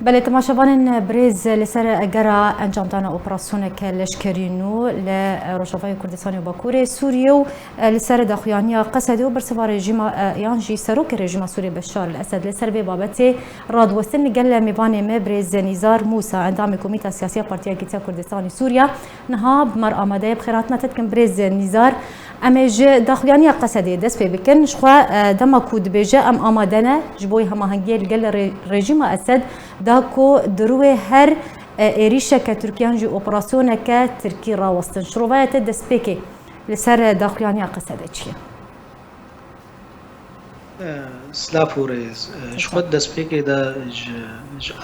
بله تماشاوان برز لسر اگرا انجام دانا اپراسیون که لشکرینو لروشافای کردستان و باکور سوریه و لسر داخویانی قصدی و برسوا رژیم یانجی سروک رژیم سوری بشار الاسد لسر به بابت رادوستن لگل میوان مبرز نیزار موسا اندام کمیته سیاسی پارتیا گیتیا کردستان سوریا نها بمر آماده بخیرات نتتکن برز نیزار امج داخویانی قصدی دست پی بکن شخوا دما کود بیجه ام آمادنه جبوی هماهنگی لگل رژیم اسد داكو دروي هر إيريشا كتركيان جو أوبراسيون كتركي راوستن شروفاية دسبيكي لسر داخليانيا قصدة چيه؟ سلافوريز شخد دسبيكي دا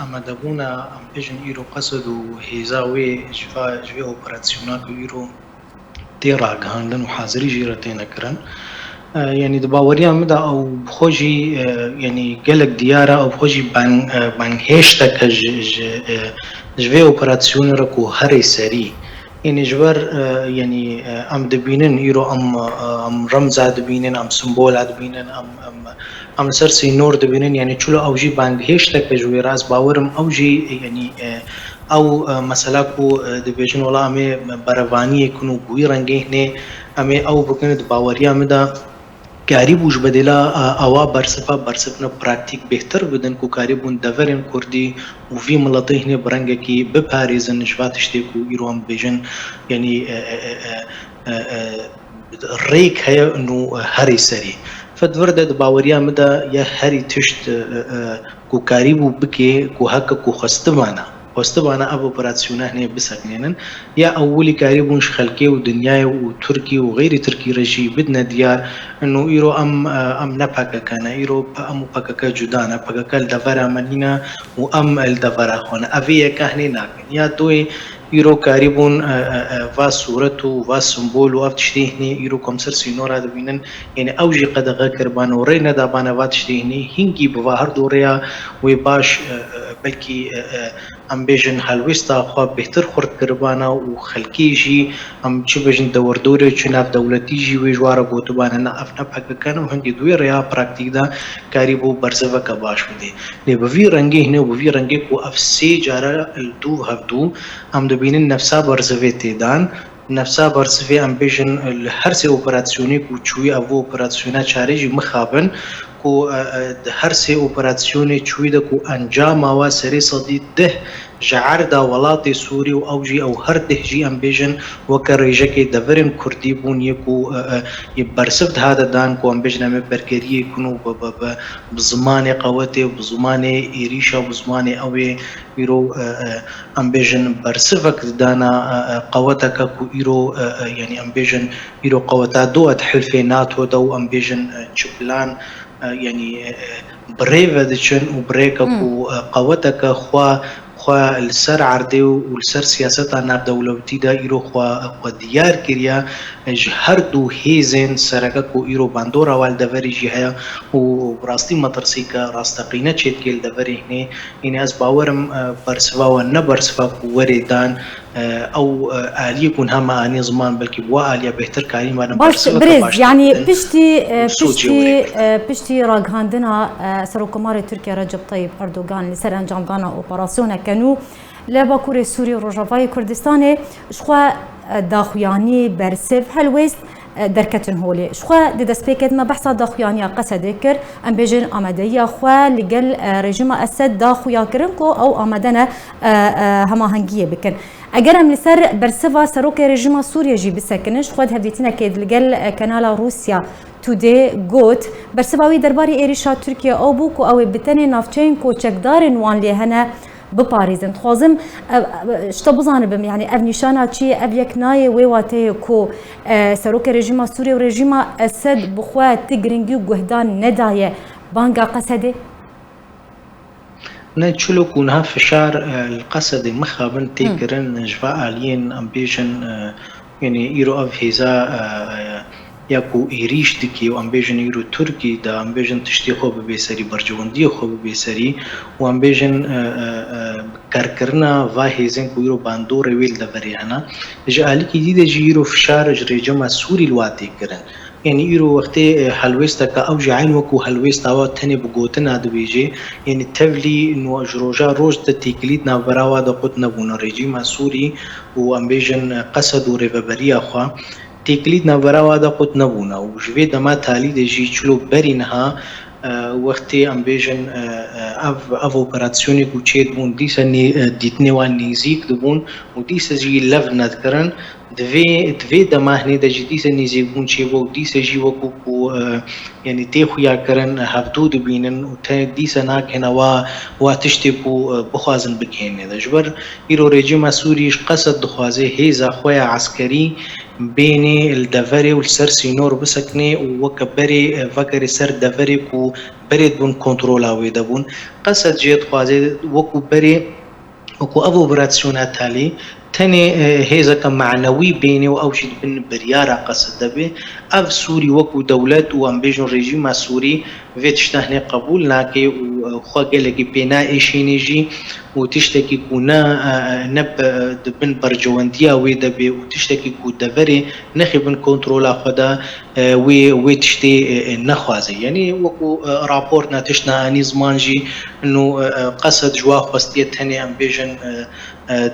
أمدبونا أم بيجن إيرو قصدو هيزاوي جوي أوبراسيونات إيرو تيرا غاندن وحاضري جيرتين أكرن يعني دباوريا مدا او بخوجي يعني قالك ديارة او بخوجي بان هشتك جوي اوبراسيون ركو هري سري يعني جبر يعني ام دبينن ايرو ام رمزة دبينن ام سمبول دبينن ام سرسي نور دبينن يعني چلو اوجي بان هشتك جوي راس باورم اوجي يعني او مثلا کو دبيجن ولا امي برواني كنو بوي رنگه نه امي او بكن دباوريا مدا کاری بوش بدلا آوا برسفنا پرکتیک بهتر بدن کو کاری بون دورن کردی و وی ملته هنه برنگه کی بپاریزن نشواتش کو ایران بیجن یعنی ریک هی انو هری سری فدورد باوریا مدا یا هری تشت کو کاری بو بکی کو حق کو خستبانا ابو اوبراسيونه هنا بسكنين يا اولي كاريبونش خلكي ودنيا وتركي وغير تركي رجي بدنا ديار انه ايرو ام نبكا كان ايرو ام بكا جدانا بكا الدفرا منينا وام الدفرا هنا افيا كهنينا يا دوي ايرو كاريبون va صورته va سمبول و افتشتيهني ايرو كمسر سينورا دبينن يعني اوجي قد غكر بانو رينا دابانا واتشتيهني هنگي بواهر دوريا وباش بلكي ام بيجن هالويستا خو بهتر خورد كربانا وخلكي جي ام چه بيجن دور دوري چناف دولتي جي وجوارا گوتبانا نا افنا پاک كانو هنگي دوي ريا براكتيك دا كاريبو برزفا كباش ودي ني بفي رنگي هنه وبفي رنگي كو افسي جارا الدو هفدو ام دبينن نفسا برزفي تيدان نفسا برزفي ام بيجن هرسي اوبراسيوني كو چوي افو اوبراسيونا چاريجي مخابن کو هر سه اوپراسیونی چوی د کو انجام او سری صدی ده جعر دا ولات سوری او اوجی او هر ده جی ام بیجن وکریجه کی دورن کردی بون یکو برسفت هذا دان کو ام بیجن ام برکری کنو بزمان قوته بزمان ایریشا بزمان او ایرو ام بیجن برسفک دانا قوتک کو ایرو يعني ام بیجن ایرو قوتا دو حلف ناتو دو ام بیجن چپلان يعني بريفة ديشن وبريكا وقوتك خوا السر عردي والسر سياستها نار دولتي دا إيرو خوا ديار كريا هردو هيزن سرقكو إيرو باندورا والدفري جيها وراستي مطرسيكا راستقينة چيتكيل دفري هني يعني از باورم برسفا ونبرسفا وردان او آلية يكون هما آني زمان بلكي بوا آلية بهتر كاريم وانا برسفا بريز يعني بشتي راقهاندنا سروكمار تركيا رجب طيب أردوغان لسر انجام دانا اوبراسيون كانوا لباكور سوري وروجافاي كردستاني شخوا داخوياني برسف هلويست دركتن هولي شخوا دي دسبيكت ما بحثا داخوياني قصد ذكر ام بيجن آمدية خوا لقل رجيم أسد داخويا كرنكو او آمدنا هما هنگية بكن اگر لسر برسفا سروك رجيم سوريا جي بسكنش خود هفديتنا كيد لقل كانالا روسيا تودي گوت برسفاوي درباري ايريشا تركيا او بوكو او بتني نافچين كو چكدارن وان لهنا بباريزن خوازم شتا بزانبم يعني اف نشانا چي اف يك ناي ويواتي كو سروك رژيم سوريا و رژيم اسد بخوا تگرنگي گهدان ندايه بانگا قصده نتشلو كونها فشار القصد مخابن تيكرن جفاء آليين أمبيجن يعني إيرو أف هيزا ياكو إيريش دكي وأمبيجن إيرو تركي دا أمبيجن تشتي خوب بيسري برجوندي خوب بيسري وأمبيجن كركرنا واهيزن كو إيرو باندور ويل دا بريانا جا آلي كي دي دا جي إيرو فشار جريجما سوري الواتي كرن يعني إيرو وقتي هلويستا كأوج عين وكو هلويستا وتاني بقوتنا دبيجي يعني تفلي إنه أجروجا روج تتيكليت نابراوا دقوت نبونا ريجيم سوري وأمبيجن قصد وريفابريا خوا تيكليت نابراوا دقوت نبونا وجوي دما تالي دجي چلو برينها وقتی امبیجن اف اپراتسیونی کو چید بون دیسا دیتنی وان نیزیک دبون و دیسا جی لف ندکرن دوی دماهنی دا جی دیسا نیزیک بون چی و دیسا جی وکو کو یعنی تیخویا کرن هفدو دبینن و تا دیسا ناکهن و تشتی کو بخوازن بکهنه دا جبر ایرو رژیم سوریش قصد دخوازه هیزا خویا عسکری بين الدفري والسر سينور بسكني وكبري فكري سر دفري كو بريد بون كنترولاوي دبون قصد جيت خوازي وكو بري وكو ابو براتسيونات تالي تاني هيزا كمعنوي بيني واوشد بن بريارة قصد دبي اف سوري وكو دولت وامبيجون ريجيم سوري فيتشتهني قبول ناكي وخوا قالكي بينا ايشينيجي وتشتكي كونا نب دبن برجوانديا ويدبي وتشتكي كو دفري نخي بن كنترولا خدا وتشتي نخوازي يعني وكو رابورتنا تشنا اني زمانجي انه قصد جوا خوستيه تاني امبيجن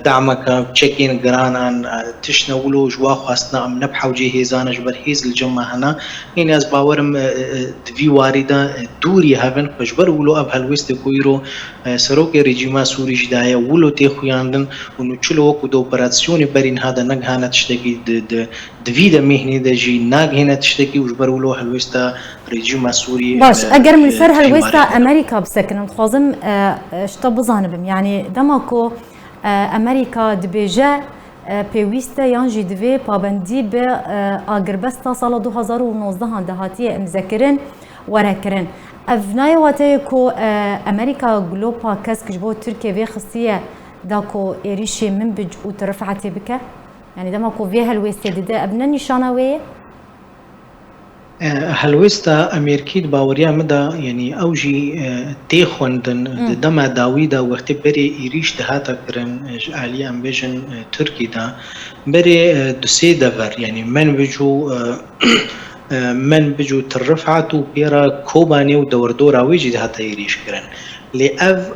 دعمك تشيكين جرانان تشنولو جوا خواستنا ام نبحو جهيزانا جبر هيز الجمع هنا يعني از باورم دفي وارده دوري هفن فجبر ولو اب هلوست كويرو سروك ريجيما سوري جدايا ولو تيخوياندن ونو چلو وكو دو اوبراتسيوني برين هذا نغانا تشتكي دفي دا مهني دا جي ناغهنا تشتكي وجبر ولو هلوستا ريجيما سوري باش اگر من سر هلوستا امريكا بسكن خوازم شتا بزانبم يعني دماكو امريكا دبيجا پێویستە یانجی divê پابندی بە ئاگربەستا ساڵە 2019 داهاتیە ئەمزەکردن وەرەکردن. ئەv nayê wateyê ku ئەمریکا گلۆپا کەسک ji bo Tirkiye vê xistiye da ku êrişê min bic û tu rifetê bike? Yani dema ku vê helwestê dide ev ne nîşana wê ye? هلوستا امریکی باوریا مدا يعني اوجي تيخوندن دما داويدا وقت بري يريش دهاتا كرن علي امبيجن تركي دا بري دوسي دفر يعني من بجو ترفعتو بيرا كوباني ودوردورا ويجي دهاتا يريش كرن لأف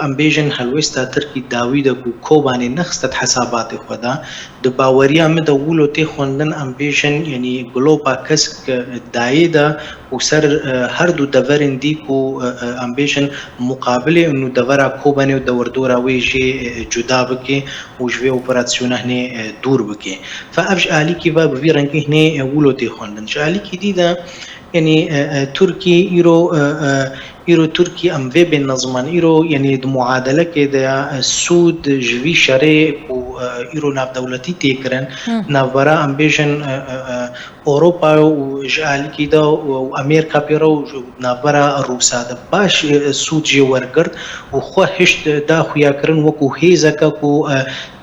امبيجن هلوستا تركي داويدا كو كوباني نخستت حسابات خدا دباوريا مدا ولو تيخوندن امبيجن يعني جلوبا كسك دايدا وسر هردو دفرن دي كو امبيجن مقابله انه دفرا كوباني ودوردورا ويجي جدا بكي وجوي اوبراتسيون هني دور بكي فافش الي كي باب في رنكي هني ولو تيخوندن شالي كي ديدا يعني تركي إيرو تركي أم في بين نظمان إيرو يعني معادلة كده السود جوي شري و إيرو ناف دولتي تيكرن نافرا أم بيجن أوروبا وجعل كده وأمريكا بيرو نافرا روسا ده باش السود جي ورقر وخو هشت دا خويا كرن وكو هيزكا كو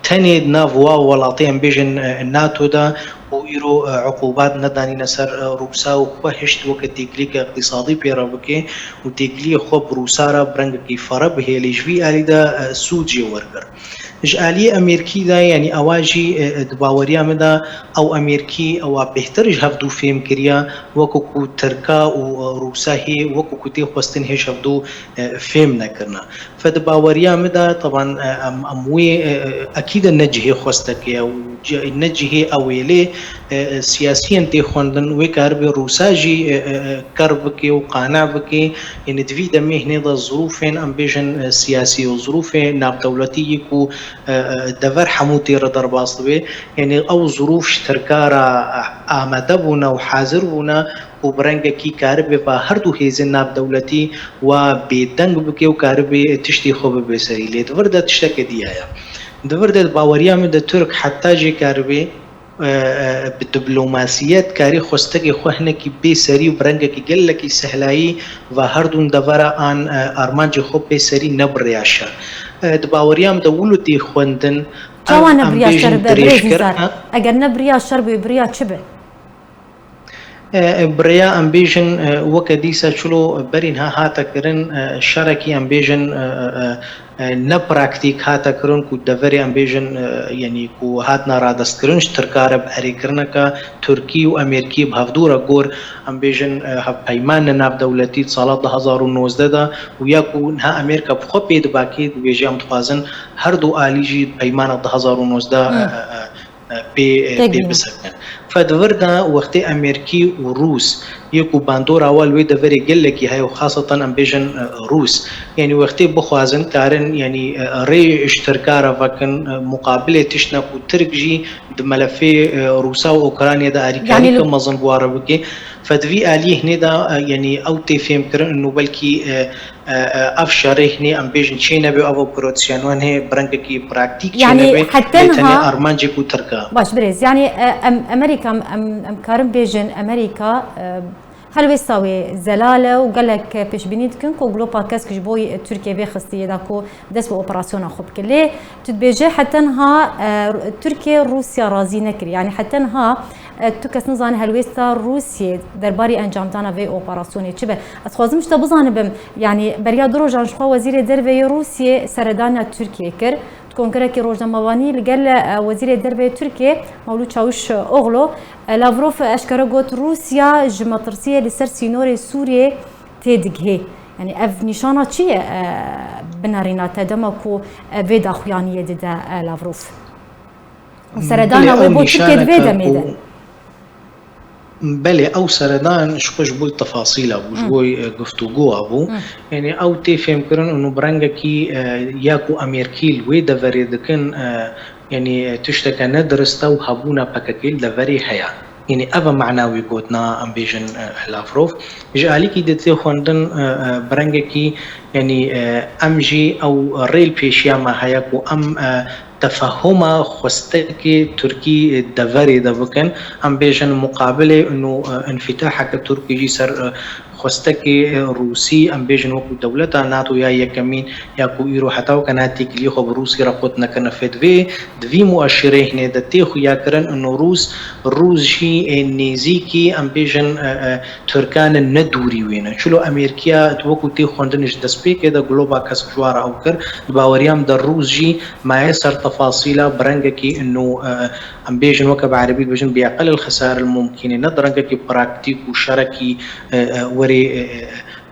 تاني نافوا ولاطي أم بيجن الناتو ده وإيرو عقوبات نداني نسر روسا وخوهشت وقت تيكليك اقتصادي بيرابكي وتيكلي خوب روسارا برنگكي فرب هي لجوي آلي دا سوجي ورقر جالي أمريكي دا يعني أواجي دباوريا مدا أو أمريكي أو بهترج هفدو فيم كريا وكو تركا وروسا هي وكو تي خوستن هيش هفدو فيم نكرنا فدباوريا مدا طبعا أموي أكيد النجهي خوستك أو النجهي أويلي سياسيا تي خوندن وكارب روساجي كربكي وقانع بكي يعني تفيد مهني ذا الظروفين أمبيجن سياسي وظروفين ناب دولتي كو دفر حموتي ردر باصبي يعني أو ظروف شتركارا آمدبونا وحاضربونا وبرنگا کی کاربه با هر دو هیزن ناب دولتی و بیدنگ بکی و کاربه تشتی خوب بسری لید ورده تشتک دیایا دورده باوریا من ترک حتی جی کاربه بالدبلوماسيات كاري خوستگي خوهنكي بسري وبرنگكي قلكي سهلاي وهردون دورا ان ارمانجي خو بسري نبرياشا دباوريام دولو دي خوندن جوان برياشر بريزار اگر نبرياشر ببريا چبه بريا امبيجن وكديسا شلو برينها هاتا كرن شركي امبيجن نبراكتيك هاتا كرن كو دفري امبيجن يعني كو هاتنا رادست كرنش تركارب اري كرنكا تركي وامريكي بهفدورا غور امبيجن هف بيمان ناب دولتي صالات 2019 دا وياكو نها امريكا بخو بيد باكي بيجي ام تخازن هر دو اليجي بيمان 2019 بي بسكن فدوردا وقت امريكي وروس يكو باندور اول وي دفري قلكي هاي وخاصه امبيجن روس يعني وقت بخوازن كارن يعني ري اشتركاره فكن مقابله تشنك وتركجي ملفي روسا واوكرانيا دا اريكاني يعني كما زنبواره بكي فدفي اليه هنا دا يعني او تفهم كرن انه بلكي افشاره هنا امبيجن تشينا بي او بروتسيانوان هي برانكي براكتيك يعني حتى انها ارمانجي كو تركا باش بريز يعني امريكا ام كارم بيجن امريكا هل ويستوي زلاله وقال لك بيش بنيت كنكو جلوبال كاسك جبوي تركيا بيخستي داكو دس اوبراسيون خب كلي تتبيجي حتى انها تركيا روسيا رازي نكري يعني حتى انها توكس نزان هلويستا روسيا درباري انجام دانا في اوبراسيوني تشبه اتخوازم شتا بزان بم يعني بريا دروجان شخوا وزير دربي روسيا سردانا تركيا كر كونكركي روجنامواني لقال وزير الدربية تركيا مولود شاوش اوغلو لافروف اشكره قوت روسيا جمطرسيه لسر سينوري سوريا تيدقهي يعني اف نشانه چيه بنارينا تدمكو فيدا خويانيه ددا لافروف وسردانا ويبو تركيا فيدا ميدا بله او سردان شكوش بوي تفاصيل ابو جوي گفتگو ابو يعني او تفهم كرن انه برانگكي ياكو امريكي وي دفري دكن يعني تشتكى ندرستا وهبونا باكاكيل دفري حياه يعني ابا معناوي قوتنا امبيجن لافروف جاليكي دتي خوندن برانگكي يعني امجي او ريل بيشيا ما هياكو ام تفهمها خستكي تركي دفري دفكن ام بيجن مقابله انه انفتاحك تركي جسر خستكي روسي ام بيجن وكو دولتا ناتو يا يكمين ياكو ايرو حتى وكاناتي كلي خو روسي رقتنا كنفد في دفي مؤشره هنا دتي خو ياكرن انه روس شي نيزيكي ام بيجن تركان ندوري وين شلو امريكا توكو تي خوندنش دسبيك دا جلوبال كاس جوار او كر باوريام در روس جي ما يسر تفاصيله برنجكي انه ام بيجن وكب عربي بيجن باقل الخسائر الممكنه ندرنجكي براكتيك وشركي وري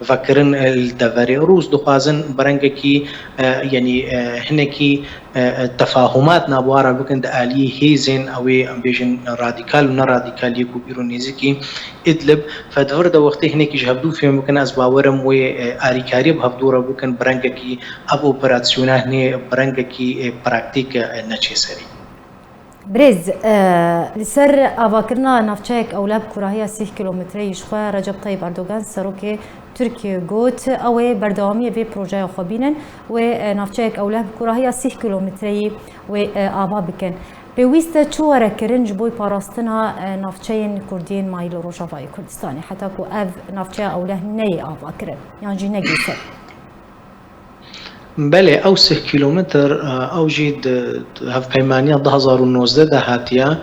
فكرن الدفري روس دخازن برنجكي يعني هنكي تفاهمات نابوارا بكن آلية هيزن او ام بيجن راديكال ونا راديكال يكو بيرونيزيكي ادلب فدفرد وقت هنكي جهبدو في ممكن اسباورم و اريكاري بهبدورا بكن برنجكي اب اوبراسيونا هني برنجكي براكتيك نتشيسري بريز لسر افاكرنا نافچاك اولاب كراهيه 6 كيلومتري يشخوا رجب طيب اردوغان سروكي تركيا غوت او بردواميه في بروجي خبينن و نافچاك اولاب كراهيه 6 كيلومتري و ابا بكن بويستا چوره کرنج بوی پاراستنا نافچین کردین مایل روجاوای کردستانی حتی کو اف نافچه اوله نی آوا کرن یعنی جی نگیسه بله او 6 كيلومتر او جيد هف بيمانية 2019 ده هاتيا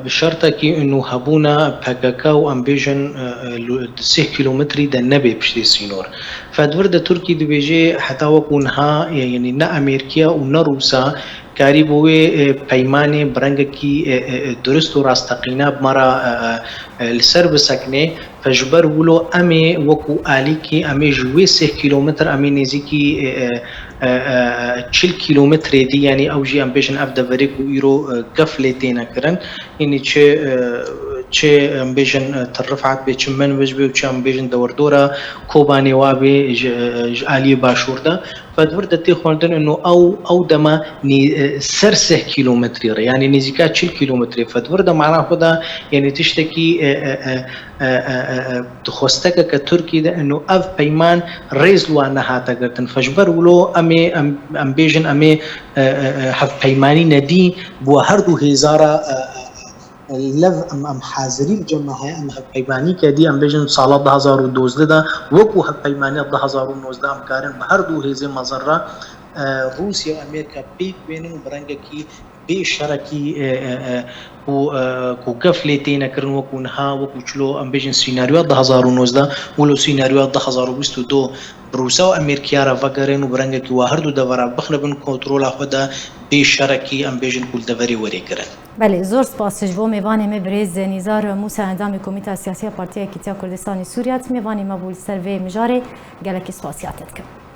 بشرطكي انه هبونا بهكاكا وامبيجن 6 كيلومتر ده نبي بشتي سينور فدورد تركي دي بيجي حتى وكونها يعني نا امريكا ونا روسا كاريبوي بيماني برنگكي درست و راستقينا بمرا لسر بسكنه فجبر ولو امي وكو اليكي امي جوي 6 كيلومتر امي نزيكي 40 كيلومتر دي يعني او جي امبيشن افدا فريق ويرو قفلتين كرن يعني تشي امبيشن ترفعت بچمن وجبي وتشي امبيشن دوردورا كوباني وابي علي باشوردا فدورد تي خوندن انه او دما سر 6 كيلومتر يعني نزيكا 40 كيلومتر فدورد معناه خدا يعني تشتكي تخوستك كتركي ده انه اف بيمان ريز لوانا هاتا قرتن فجبر ولو ام بيجن امي هف بيماني ندي بو هردو هزارة لف ام حاضري الجماعه ام هف بيماني كدي ام بيجن صاله 2012 ده وكو هف بيماني 2019 ام كارن بهردو هزي مزره روسيا وامريكا بيك بينهم برنگكي بێشارەکی و گەفلێ تێنەکردن وەکوونها وەکو چلۆ ئەم بێژن سیناریوە 2019 ولو سیناریوە 2022 رووسا و ئەمریکیارە ڤەگەرێن و بەرەنگێکی وا هەردوو دەڤەرا بخنە بن کۆنترۆلا خۆدا بێشارەکی ئەم بێژن کولدەڤەری وەرێگرن. بله زۆر سپاسش بۆ میوانی me birêz Nîzar Musa endamê Komîta Siyasî ya Partiya Yekîtiya Kurdistanê Sûriya, mêvanê me bû li ser vê mijarê gelekî spasiyat dikim.